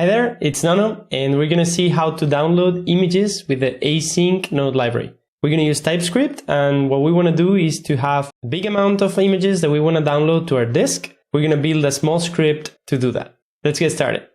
Hi there, it's Nano, and we're going to see how to download images with the async node library. We're going to use TypeScript, and what we want to do is to have a big amount of images that we want to download to our disk. We're going to build a small script to do that. Let's get started.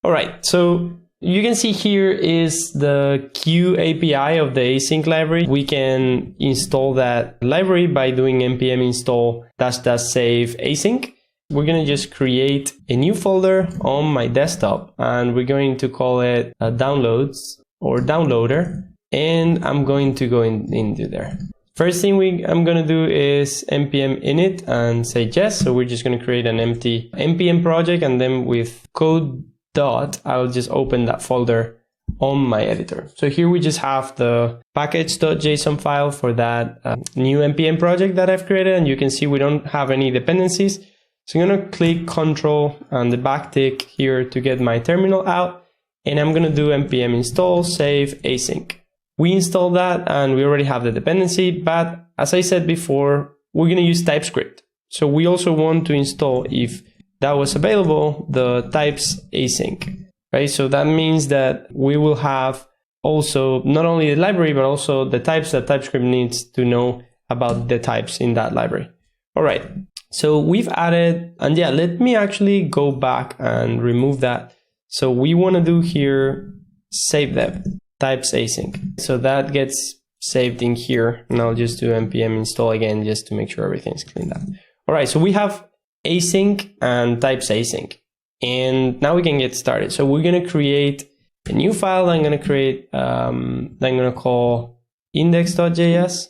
All right, so you can see here is the Q API of the async library. We can install that library by doing npm install --save async. We're going to just create a new folder on my desktop, and we're going to call it downloads or downloader, and I'm going to go into there. First thing I'm going to do is npm init and say yes. So we're just going to create an empty npm project, and then with code dot, I'll just open that folder on my editor. So here we just have the package.json file for that new npm project that I've created, and you can see we don't have any dependencies. So I'm going to click Control and the backtick here to get my terminal out, and I'm going to do npm install save async. We installed that and we already have the dependency, but as I said before, we're going to use TypeScript. So we also want to install, if that was available, the types async, right? So that means that we will have also not only the library, but also the types that TypeScript needs to know about the types in that library. All right. So we've added, and yeah, let me actually go back and remove that. So we want to do here, save them, types async. So that gets saved in here, and I'll just do npm install again just to make sure everything's cleaned up. All right, so we have async and types async, and now we can get started. So we're going to create a new file that I'm going to create, that I'm going to call index.js,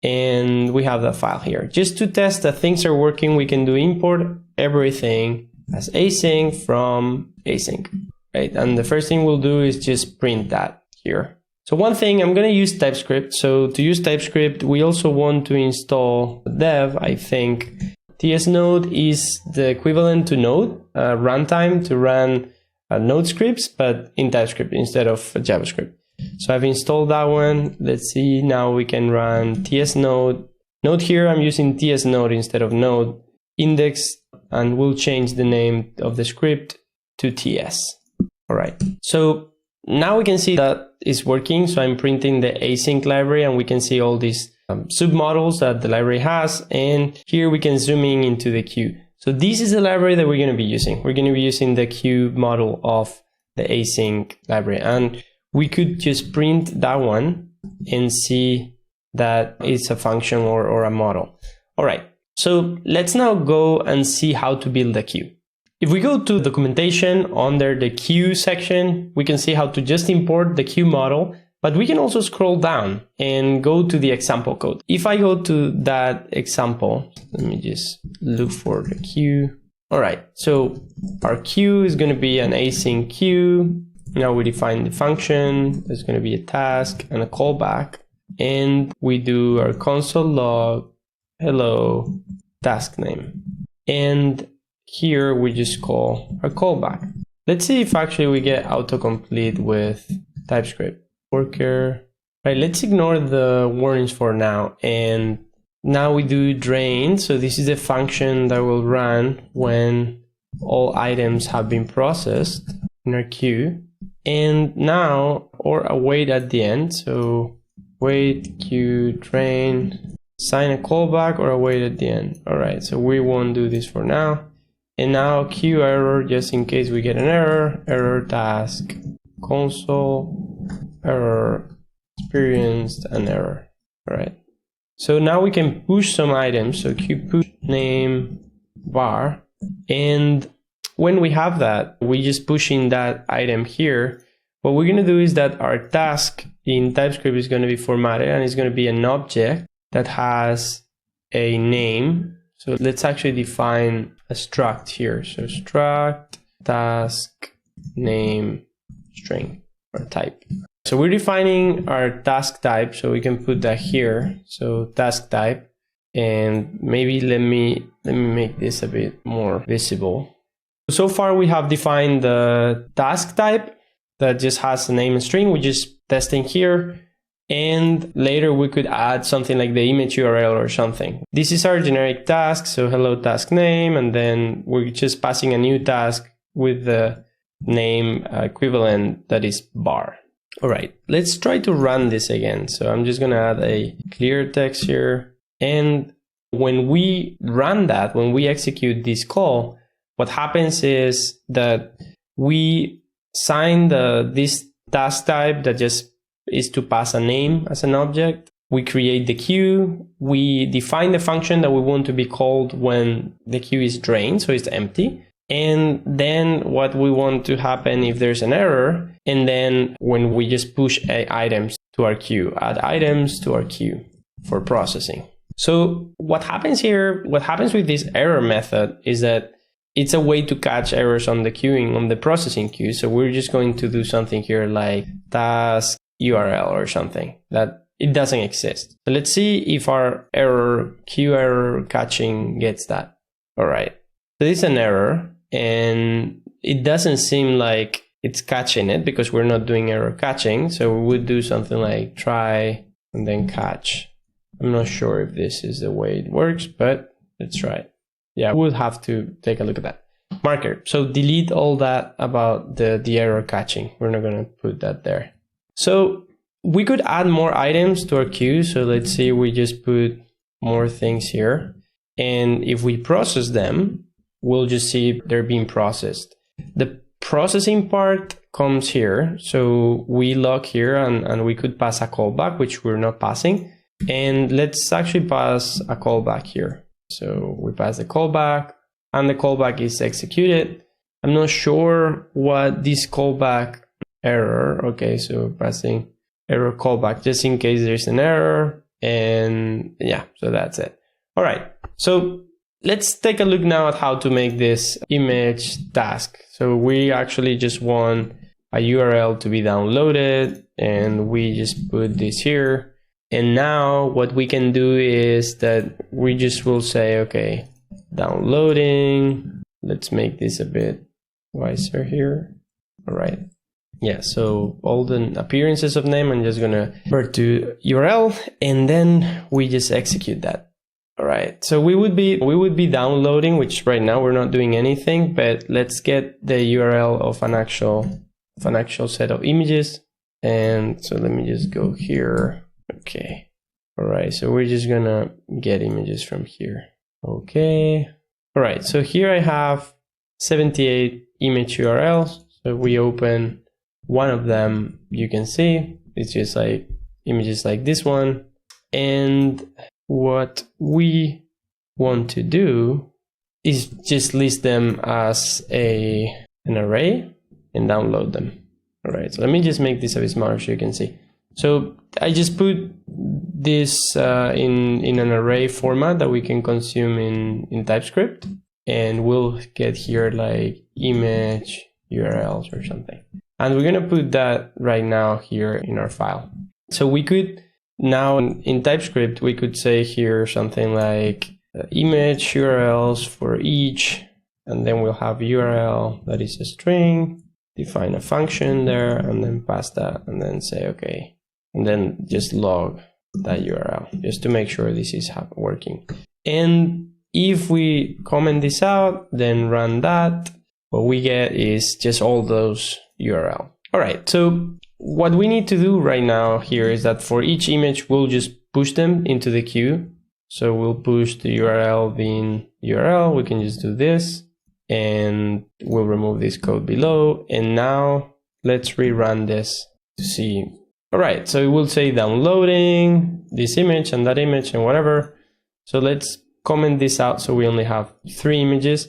and we have that file here. Just to test that things are working, we can do import everything as async from async, right? And the first thing we'll do is just print that here. So one thing, I'm going to use TypeScript. So to use TypeScript, we also want to install dev, I think. TS Node is the equivalent to Node, runtime to run Node scripts, but in TypeScript instead of JavaScript. So I've installed that one. Let's see, now we can run TS Node. Note here, I'm using TS Node instead of Node index, and we'll change the name of the script to TS. All right. So now we can see that it's working. So I'm printing the async library, and we can see all these submodels that the library has. And here we can zoom in into the queue. So this is the library that we're going to be using. We're going to be using the queue model of the async library. And we could just print that one and see that it's a function or a model. All right. So let's now go and see how to build a queue. If we go to documentation under the queue section, we can see how to just import the queue model, but we can also scroll down and go to the example code. If I go to that example, let me just look for the queue. All right, so our queue is going to be an async queue. Now we define the function. There's going to be a task and a callback, and we do our console log hello task name, and here we just call our callback. Let's see if actually we get autocomplete with TypeScript. Worker. Right, let's ignore the warnings for now. And now we do drain. So this is a function that will run when all items have been processed in our queue. And now, or await at the end. So wait, queue, drain, sign a callback, or await at the end. All right, so we won't do this for now. And now queue error, just in case we get an error task, console, error, experienced an error. All right. So now we can push some items. So queue push name var. And when we have that, we just push in that item here. What we're going to do is that our task in TypeScript is going to be formatted, and it's going to be an object that has a name. So let's actually define a struct here. So struct task name string or type. So we're defining our task type, so we can put that here. So task type, and maybe let me make this a bit more visible. So far we have defined the task type that just has a name and string. We're just testing here. And later we could add something like the image URL or something. This is our generic task, so hello task name, and then we're just passing a new task with the name equivalent that is bar. All right, let's try to run this again. So I'm just going to add a clear text here. And when we run that, when we execute this call, what happens is that we sign this task type that just is to pass a name as an object. We create the queue. We define the function that we want to be called when the queue is drained, so it's empty. And then what we want to happen if there's an error, and then when we just push items to our queue, add items to our queue for processing. So what happens here, what happens with this error method is that it's a way to catch errors on the queuing, on the processing queue. So we're just going to do something here like task URL or something that it doesn't exist. So let's see if our queue error catching gets that. All right. So this is an error. And it doesn't seem like it's catching it because we're not doing error catching. So we would do something like try and then catch. I'm not sure if this is the way it works, but let's try it. Yeah, we'll have to take a look at that. Marker. So delete all that about the error catching. We're not going to put that there. So we could add more items to our queue. So let's say we just put more things here. And if we process them, we'll just see they're being processed. The processing part comes here. So we log here and we could pass a callback, which we're not passing. And let's actually pass a callback here. So we pass the callback and the callback is executed. I'm not sure what this callback error. Okay, so passing error callback just in case there's an error. And yeah, so that's it. All right. So let's take a look now at how to make this image task. So we actually just want a URL to be downloaded and we just put this here. And now what we can do is that we just will say, okay, downloading. Let's make this a bit wiser here. All right. Yeah, so all the appearances of name, I'm just going to convert to URL and then we just execute that. All right, so we would be downloading, which right now we're not doing anything, but let's get the URL of an actual set of images. And so let me just go here. Okay. All right, so we're just gonna get images from here. Okay. All right, so here I have 78 image URLs. So if we open one of them, you can see it's just like images like this one. And what we want to do is just list them as an array and download them. All right, so let me just make this a bit smaller so you can see. So I just put this in an array format that we can consume in TypeScript, and we'll get here like image URLs or something. And we're gonna put that right now here in our file. So we could now in TypeScript, we could say here something like image URLs for each, and then we'll have URL that is a string, define a function there, and then pass that, and then say, okay, and then just log that URL just to make sure this is working. And if we comment this out, then run that, what we get is just all those URL. All right, so what we need to do right now here is that for each image, we'll just push them into the queue. So we'll push the URL being URL. We can just do this and we'll remove this code below. And now let's rerun this to see. All right, so it will say downloading this image and that image and whatever. So let's comment this out so we only have 3 images.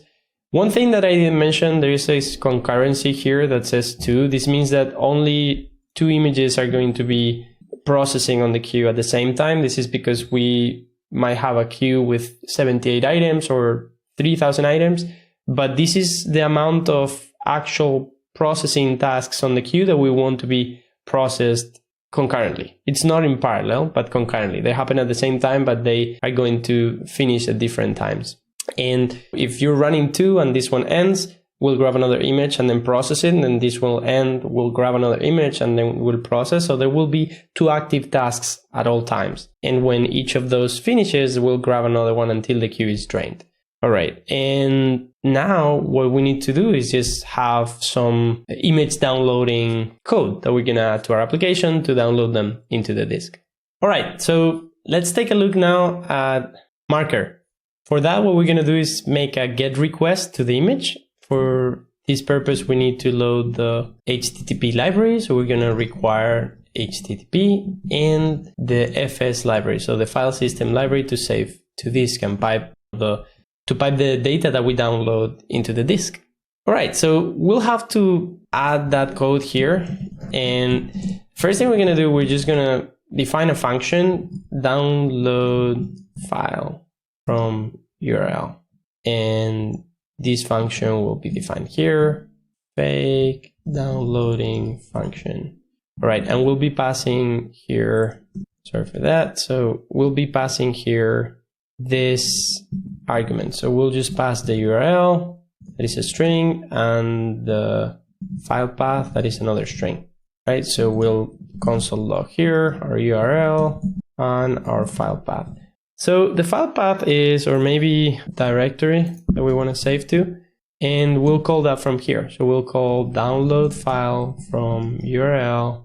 One thing that I didn't mention, there is a concurrency here that says 2. This means that only 2 images are going to be processing on the queue at the same time. This is because we might have a queue with 78 items or 3,000 items, but this is the amount of actual processing tasks on the queue that we want to be processed concurrently. It's not in parallel, but concurrently. They happen at the same time, but they are going to finish at different times. And if you're running 2 and this one ends, we'll grab another image and then process it, and then this will end, we'll grab another image and then we'll process. So there will be 2 active tasks at all times. And when each of those finishes, we'll grab another one until the queue is drained. All right, and now what we need to do is just have some image downloading code that we're gonna add to our application to download them into the disk. All right, so let's take a look now at Marker. For that, what we're gonna do is make a GET request to the image. For this purpose, we need to load the HTTP library, so we're gonna require HTTP and the FS library, so the file system library to save to disk and pipe the data that we download into the disk. All right, so we'll have to add that code here. And first thing we're gonna do, we're just gonna define a function, download file from URL. And this function will be defined here, fake downloading function. All right, and we'll be passing here, sorry for that. So we'll be passing here this argument. So we'll just pass the URL, that is a string, and the file path, that is another string, right? So we'll console log here, our URL, and our file path. So the file path is, or maybe directory that we want to save to, and we'll call that from here. So we'll call download file from URL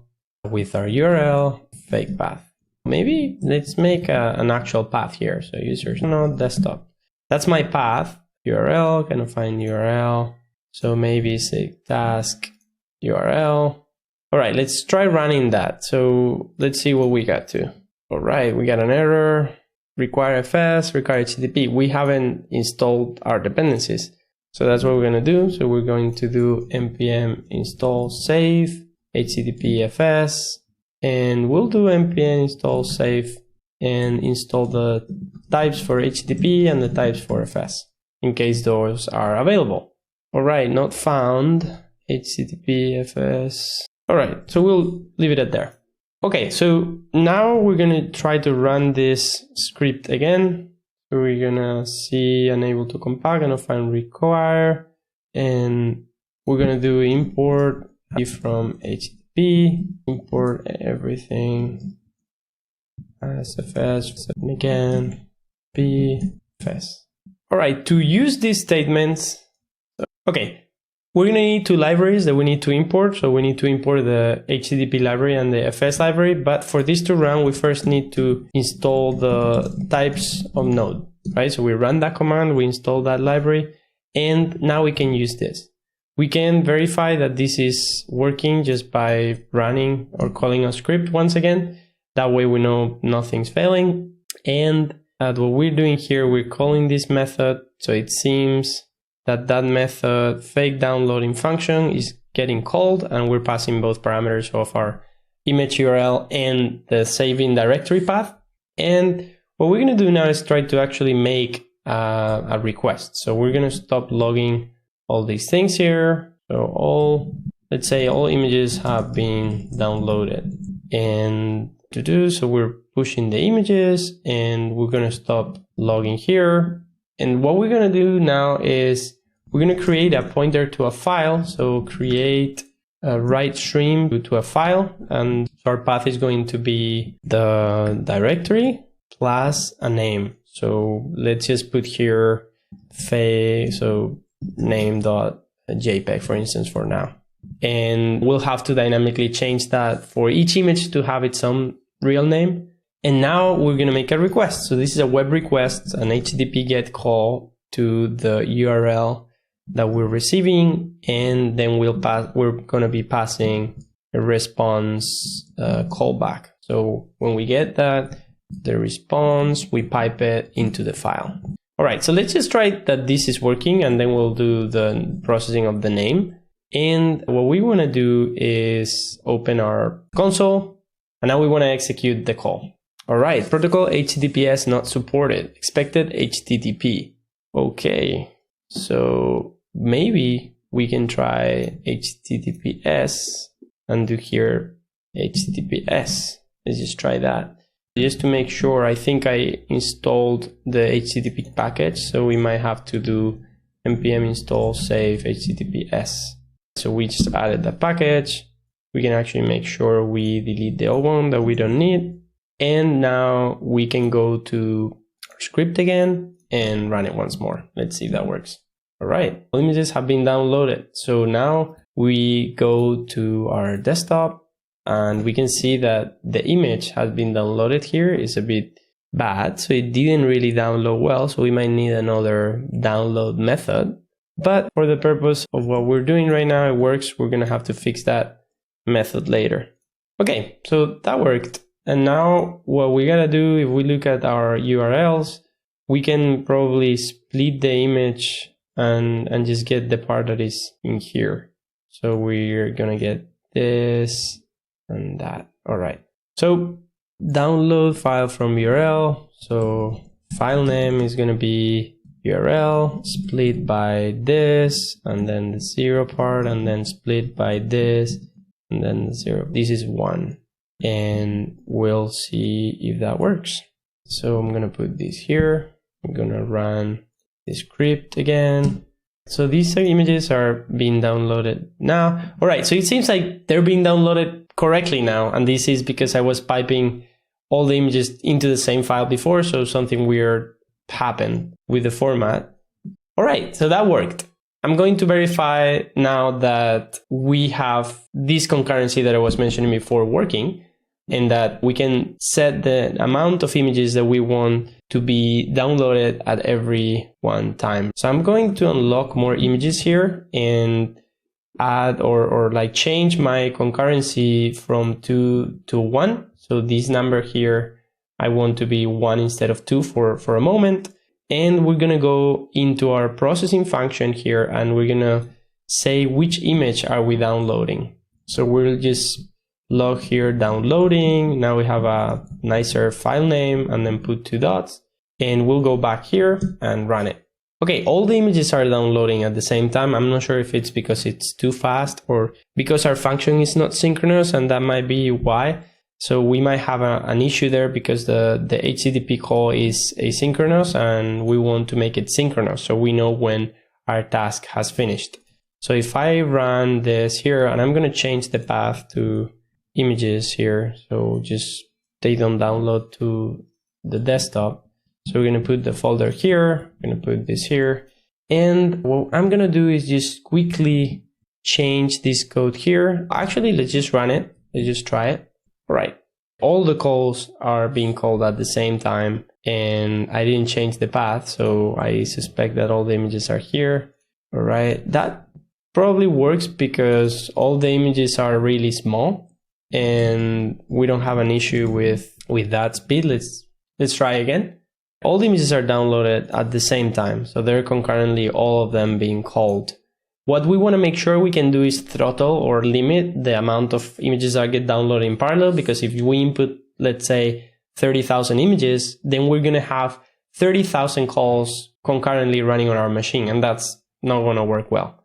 with our URL fake path. Maybe let's make an actual path here. So users node desktop. That's my path. URL, gonna find URL. So maybe say task URL. All right, let's try running that. So let's see what we got to. All right, we got an error. Require FS, require HTTP. We haven't installed our dependencies. So that's what we're gonna do. So we're going to do npm install save HTTP FS. And we'll do npm install save and install the types for HTTP and the types for FS in case those are available. All right, not found, HTTP FS. All right, so we'll leave it at there. Okay, so now we're gonna try to run this script again. So we're gonna see unable to compile, gonna find require, and we're gonna do import from HTTP. Import everything as FS, and again, FS. All right, to use these statements, okay, we're gonna need two libraries that we need to import. So we need to import the HTTP library and the FS library. But for this to run, we first need to install the types of node, right? So we run that command, we install that library, and now we can use this. We can verify that this is working just by running or calling a script once again. That way we know nothing's failing. And what we're doing here, we're calling this method. So it seems that that method fake downloading function is getting called, and we're passing both parameters of our image URL and the saving directory path. And what we're going to do now is try to actually make a request. So we're going to stop logging all these things here. So let's say all images have been downloaded, and to do so we're pushing the images, and we're going to stop logging here. And what we're going to do now is we're going to create a pointer to a file. So create a write stream to a file, and our path is going to be the directory plus a name. So let's just put here name.jpg, for instance, for now. And we'll have to dynamically change that for each image to have its own real name. And now we're going to make a request. So this is a web request, an HTTP GET call to the URL that we're receiving, and then we're going to be passing a response callback. So when we get that, the response, we pipe it into the file. All right, so let's just try that this is working, and then we'll do the processing of the name. And what we want to do is open our console, and now we want to execute the call. All right, protocol HTTPS not supported, expected HTTP. Okay, so maybe we can try HTTPS and do here HTTPS. Let's just try that. Just to make sure, I think I installed the HTTP package, so we might have to do npm install save HTTPS. So we just added the package. We can actually make sure we delete the old one that we don't need. And now we can go to our script again, and run it once more. Let's see if that works. All right, all images have been downloaded. So now we go to our desktop and we can see that the image has been downloaded here. It's a bit bad, so it didn't really download well. So we might need another download method. But for the purpose of what we're doing right now, it works. We're gonna have to fix that method later. Okay, so that worked. And now what we gotta do, if we look at our URLs, we can probably split the image and just get the part that is in here. So we're gonna get this and that. All right. So download file from URL. So file name is gonna be URL split by this, and then the 0 part, and then split by this, and then the 0. This is 1. And we'll see if that works. So I'm gonna put this here. I'm gonna run the script again. So these images are being downloaded now. All right, so it seems like they're being downloaded correctly now. And this is because I was piping all the images into the same file before. So something weird happened with the format. All right, so that worked. I'm going to verify now that we have this concurrency that I was mentioning before working, and that we can set the amount of images that we want to be downloaded at every one time. So I'm going to unlock more images here and add or like change my concurrency from 2 to 1. So this number here, I want to be 1 instead of 2 for a moment. And we're gonna go into our processing function here and we're gonna say which image are we downloading. So we'll just log here downloading. Now we have a nicer file name and then put 2 dots, and we'll go back here and run it. Okay, all the images are downloading at the same time. I'm not sure if it's because it's too fast or because our function is not synchronous, and that might be why. So we might have an issue there because the HTTP call is asynchronous and we want to make it synchronous so we know when our task has finished. So if I run this here, and I'm going to change the path to images here, so just they don't download to the desktop. So we're going to put the folder here, we're going to put this here, and what I'm going to do is just quickly change this code here. Actually, let's just run it. Let's just try it. All right, all the calls are being called at the same time, and I didn't change the path, so I suspect that all the images are here. All right, that probably works because all the images are really small and we don't have an issue with that speed. Let's try again. All the images are downloaded at the same time, so they're concurrently all of them being called. What we want to make sure we can do is throttle or limit the amount of images that get downloaded in parallel, because if we input, let's say, 30,000 images, then we're going to have 30,000 calls concurrently running on our machine, and that's not going to work well.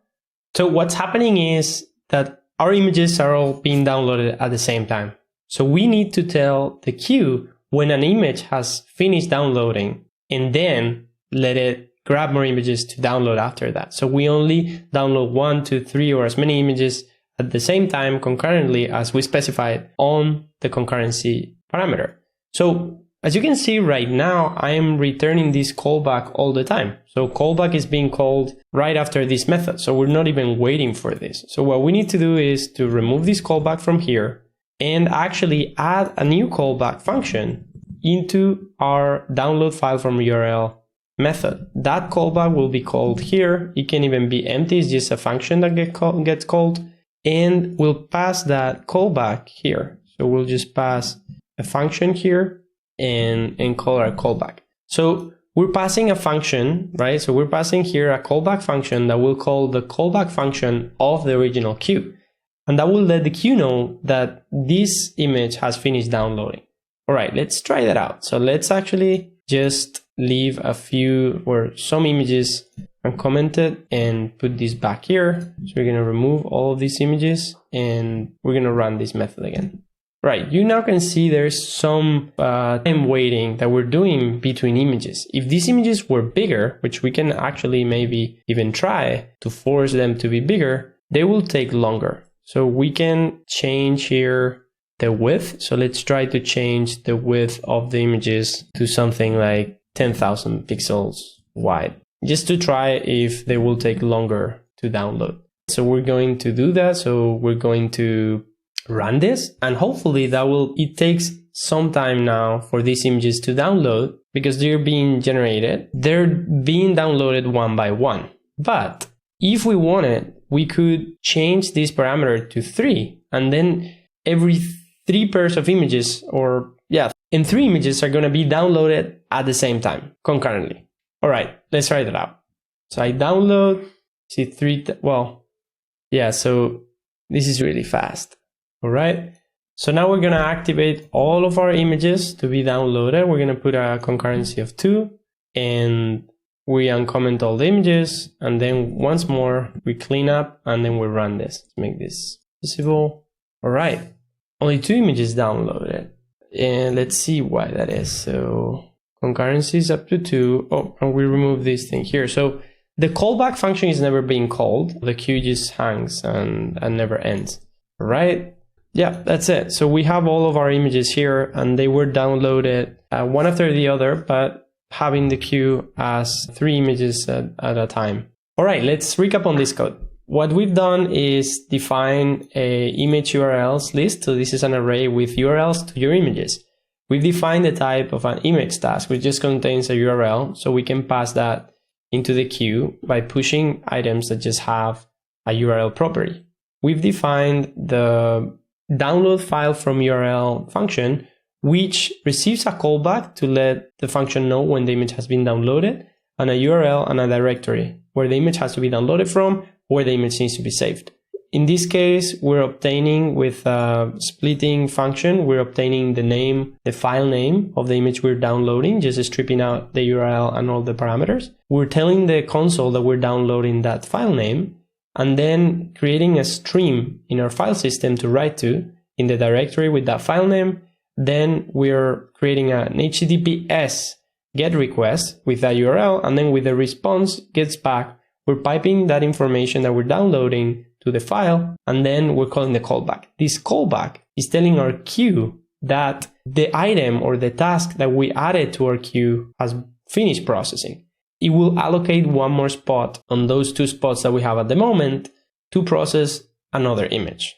So what's happening is that our images are all being downloaded at the same time. So we need to tell the queue when an image has finished downloading and then let it grab more images to download after that. So we only download 1, 2, 3 or as many images at the same time concurrently as we specified on the concurrency parameter. So as you can see right now, I am returning this callback all the time. So callback is being called right after this method. So we're not even waiting for this. So what we need to do is to remove this callback from here and actually add a new callback function into our download file from URL method. That callback will be called here. It can even be empty. It's just a function that gets called, and we'll pass that callback here. So we'll just pass a function here and call our callback. So we're passing a function, right? So we're passing here a callback function that will call the callback function of the original queue. And that will let the queue know that this image has finished downloading. All right, let's try that out. So let's actually just leave a few or some images uncommented and put this back here. So we're going to remove all of these images and we're going to run this method again. Right, you now can see there's some time waiting that we're doing between images. If these images were bigger, which we can actually maybe even try to force them to be bigger, they will take longer. So we can change here the width. So let's try to change the width of the images to something like 10,000 pixels wide, just to try if they will take longer to download. So we're going to do that. So we're going to run this, and hopefully it takes some time now for these images to download because they're being generated. They're being downloaded one by one. But if we wanted, we could change this parameter to 3, and then every 3 pairs of images, and 3 images are going to be downloaded at the same time, concurrently. All right, let's try that out. So I download, see 3, so this is really fast. All right, so now we're going to activate all of our images to be downloaded. We're going to put a concurrency of 2, and we uncomment all the images, and then once more we clean up, and then we run this to make this visible. All right, only 2 images downloaded, and let's see why that is. So concurrency is up to 2. Oh, and we remove this thing here. So the callback function is never being called. The queue just hangs and never ends. All right. Yeah, that's it. So we have all of our images here, and they were downloaded one after the other, but having the queue as 3 images at a time. All right, let's recap on this code. What we've done is define a image URLs list. So this is an array with URLs to your images. We've defined the type of an image task, which just contains a URL. So we can pass that into the queue by pushing items that just have a URL property. We've defined the download file from URL function, which receives a callback to let the function know when the image has been downloaded, and a URL and a directory where the image has to be downloaded from, where the image needs to be saved. In this case, we're obtaining with a splitting function, we're obtaining the file name of the image we're downloading, just stripping out the URL and all the parameters. We're telling the console that we're downloading that file name, and then creating a stream in our file system to write to in the directory with that file name. Then we're creating an HTTPS GET request with that URL, and then with the response gets back, we're piping that information that we're downloading to the file, and then we're calling the callback. This callback is telling our queue that the item or the task that we added to our queue has finished processing. It will allocate one more spot on those 2 spots that we have at the moment to process another image.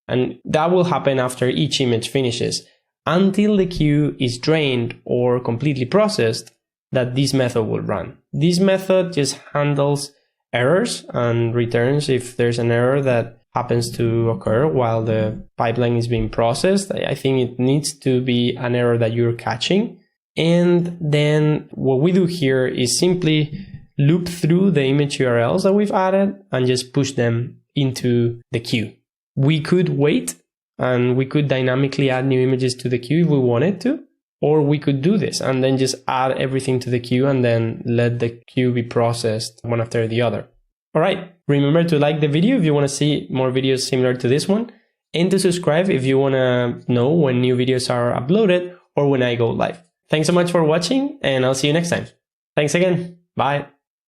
And that will happen after each image finishes until the queue is drained or completely processed, that this method will run. This method just handles errors and returns if there's an error that happens to occur while the pipeline is being processed. I think it needs to be an error that you're catching. And then what we do here is simply loop through the image URLs that we've added and just push them into the queue. We could wait and we could dynamically add new images to the queue if we wanted to, or we could do this and then just add everything to the queue and then let the queue be processed one after the other. All right, remember to like the video if you want to see more videos similar to this one, and to subscribe if you want to know when new videos are uploaded or when I go live. Thanks so much for watching, and I'll see you next time. Thanks again. Bye.